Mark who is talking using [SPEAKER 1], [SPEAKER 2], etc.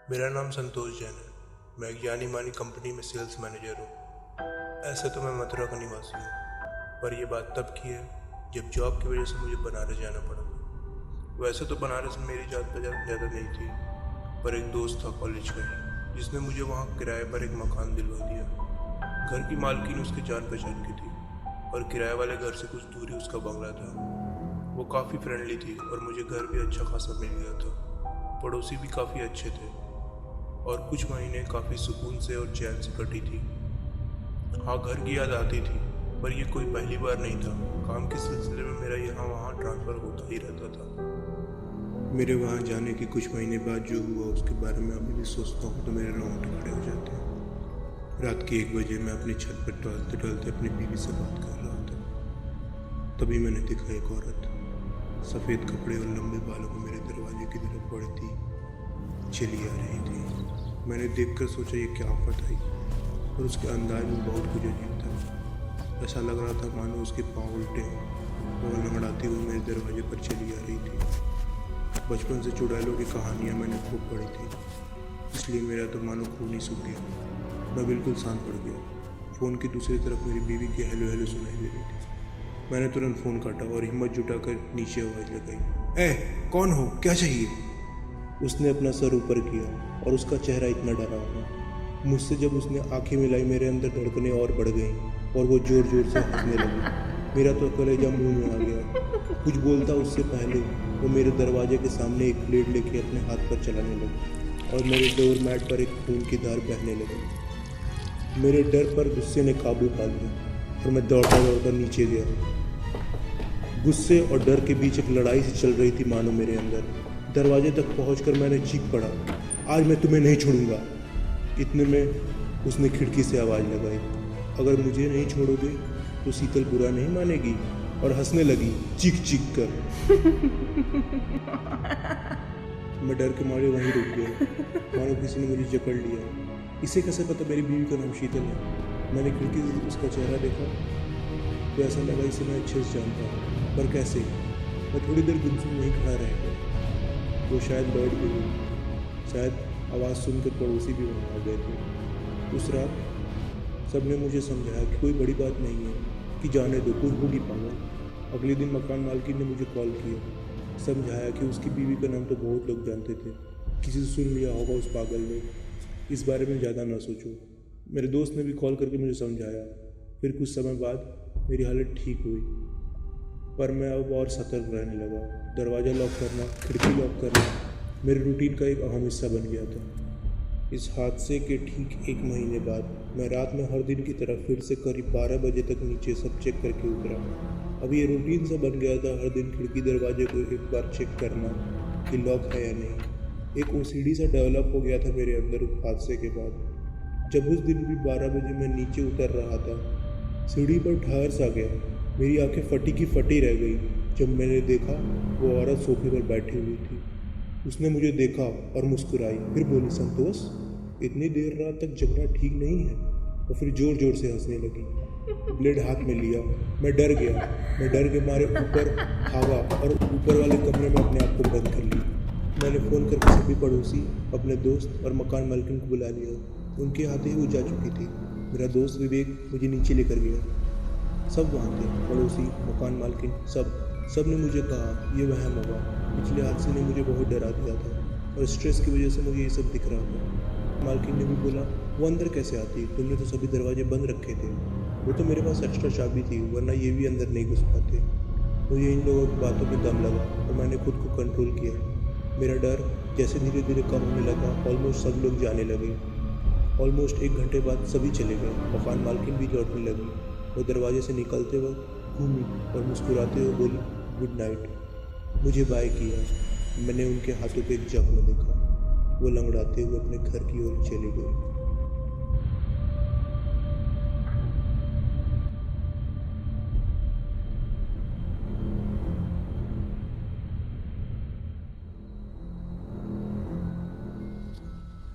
[SPEAKER 1] मेरा नाम संतोष जैन है। मैं एक जानी मानी कंपनी में सेल्स मैनेजर हूँ। ऐसे तो मैं मथुरा का निवासी हूँ, पर यह बात तब की है जब जॉब की वजह से मुझे बनारस जाना पड़ा। वैसे तो बनारस में मेरी जान पहचान ज़्यादा नहीं थी, पर एक दोस्त था कॉलेज का ही, जिसने मुझे वहाँ किराए पर एक मकान दिलवा दिया। घर की मालकिन उसके जान पहचान की थी और किराए वाले घर से कुछ दूरी उसका बंगला था। वो काफ़ी फ्रेंडली थी और मुझे घर भी अच्छा खासा मिल गया था। पड़ोसी भी काफ़ी अच्छे थे और कुछ महीने काफ़ी सुकून से और चैन से कटी थी। हाँ, घर की याद आती थी, पर यह कोई पहली बार नहीं था। काम के सिलसिले में मेरा यहाँ वहाँ ट्रांसफ़र होता ही रहता था। मेरे वहाँ जाने के कुछ महीने बाद जो हुआ उसके बारे में अभी भी सोचता हूँ तो मेरे रोंगटे खड़े हो जाते हैं। रात के 1 बजे मैं अपनी छत पर टहलते टहलते अपनी बीवी से बात कर रहा था। तभी मैंने देखा एक औरत सफ़ेद कपड़े और लंबे बालों को मेरे दरवाजे की तरफ बढ़ती चली आ रही थी। मैंने देखकर सोचा ये क्या आफत आई, और उसके अंदाज में बहुत कुछ अजीब था। ऐसा लग रहा था मानो उसके पाँव उल्टे हों और लंगड़ाती हुई मेरे दरवाजे पर चली आ रही थी। बचपन से चुड़ैलों की कहानियाँ मैंने खूब पढ़ी थी, इसलिए मेरा तो मानो खून ही सूख गया। मैं बिल्कुल शांत पड़ गया। फ़ोन की दूसरी तरफ मेरी बीवी की हेलो हेलो सुनाई दे रही थी। मैंने तुरंत फ़ोन काटा और हिम्मत जुटाकर नीचे आवाज़ लगाई, कौन हो, क्या चाहिए? उसने अपना सर ऊपर किया और उसका चेहरा इतना डरा हुआ। मुझसे जब उसने आंखें मिलाई मेरे अंदर धड़कनें और बढ़ गईं और वो ज़ोर ज़ोर से हंसने लगी। मेरा तो कलेजा मुंह में आ गया। कुछ बोलता उससे पहले वो मेरे दरवाजे के सामने एक प्लेट लेके अपने हाथ पर चलाने लगी और मेरे डोर मैट पर एक खून की धार बहने लगी। मेरे डर पर गुस्से ने काबू पा लिया और मैं दौड़ता दौड़ता नीचे गया। गुस्से और डर के बीच एक लड़ाई सी चल रही थी मानो मेरे अंदर। दरवाजे तक पहुंचकर मैंने चीख पड़ा, आज मैं तुम्हें नहीं छोड़ूंगा। इतने में उसने खिड़की से आवाज़ लगाई, अगर मुझे नहीं छोड़ोगे तो शीतल बुरा नहीं मानेगी, और हंसने लगी चीख चीख कर। मैं डर के मारे वहीं रुक गया, मानो किसी ने मुझे जकड़ लिया। इसे कैसे पता मेरी बीवी का नाम शीतल है? मैंने खिड़की से उसका चेहरा देखा तो ऐसा लगा इसे मैं अच्छे से जानता हूँ, पर कैसे? मैं थोड़ी देर गुमसुम वहीं खड़ा रह गया। वो शायद लौट गई, शायद आवाज़ सुनकर पड़ोसी भी वहाँ आ गए थे। उस रात सबने मुझे समझाया कि कोई बड़ी बात नहीं है, कि जाने दो, कोई होगी पागल। अगले दिन मकान मालकिन ने मुझे कॉल किया, समझाया कि उसकी बीवी का नाम तो बहुत लोग जानते थे, किसी से सुन लिया होगा उस पागल ने, इस बारे में ज़्यादा ना सोचो। मेरे दोस्त ने भी कॉल करके मुझे समझाया। फिर कुछ समय बाद मेरी हालत ठीक हुई, पर मैं अब और सतर्क रहने लगा। दरवाज़ा लॉक करना, खिड़की लॉक करना मेरे रूटीन का एक अहम हिस्सा बन गया था। इस हादसे के ठीक 1 महीने बाद मैं रात में हर दिन की तरह फिर से करीब 12 बजे तक नीचे सब चेक करके उतरा। अब ये रूटीन सा बन गया था, हर दिन खिड़की दरवाजे को एक बार चेक करना कि लॉक है या नहीं। एक ओसीडी सा डेवलप हो गया था मेरे अंदर उस हादसे के बाद। जब उस दिन भी 12 बजे मैं नीचे उतर रहा था, सीढ़ी पर ठहर सा गया। मेरी आंखें फटी की फटी रह गई जब मैंने देखा वो औरत सोफे पर बैठी हुई थी। उसने मुझे देखा और मुस्कुराई, फिर बोली, संतोष, इतनी देर रात तक जगना ठीक नहीं है। और फिर ज़ोर ज़ोर से हंसने लगी। ब्लेड हाथ में लिया। मैं डर गया। मैं डर के मारे ऊपर भागा और ऊपर वाले कमरे में अपने आप को बंद कर लिया। मैंने फ़ोन करके सभी पड़ोसी, अपने दोस्त और मकान मालकिन को बुला लिया। उनके हाथ ही वो जा चुकी थी। मेरा दोस्त विवेक मुझे नीचे लेकर गया। सब वहाँ थे, पड़ोसी, मकान मालकिन, सब ने मुझे कहा ये वहम होगा, पिछले हादसे ने मुझे बहुत डरा दिया था और स्ट्रेस की वजह से मुझे ये सब दिख रहा था। मालकिन ने भी बोला, वो अंदर कैसे आती? तुमने तो सभी दरवाजे बंद रखे थे। वो तो मेरे पास एक्स्ट्रा चाबी थी, वरना ये भी अंदर नहीं घुस पाते। मुझे इन लोगों की बातों में दम लगा और मैंने खुद को कंट्रोल किया। मेरा डर जैसे धीरे धीरे कम होने लगा, ऑलमोस्ट सब लोग जाने लगे। ऑलमोस्ट 1 घंटे बाद सभी चले गए। मकान मालकिन भी लौटने लगी। वो दरवाजे से निकलते वक्त घूमी और मुस्कुराते हुए बोली, गुड नाइट। मुझे बाय किया। मैंने उनके हाथों पे एक जख्म देखा। वो लंगड़ाते हुए अपने घर की ओर चली गई।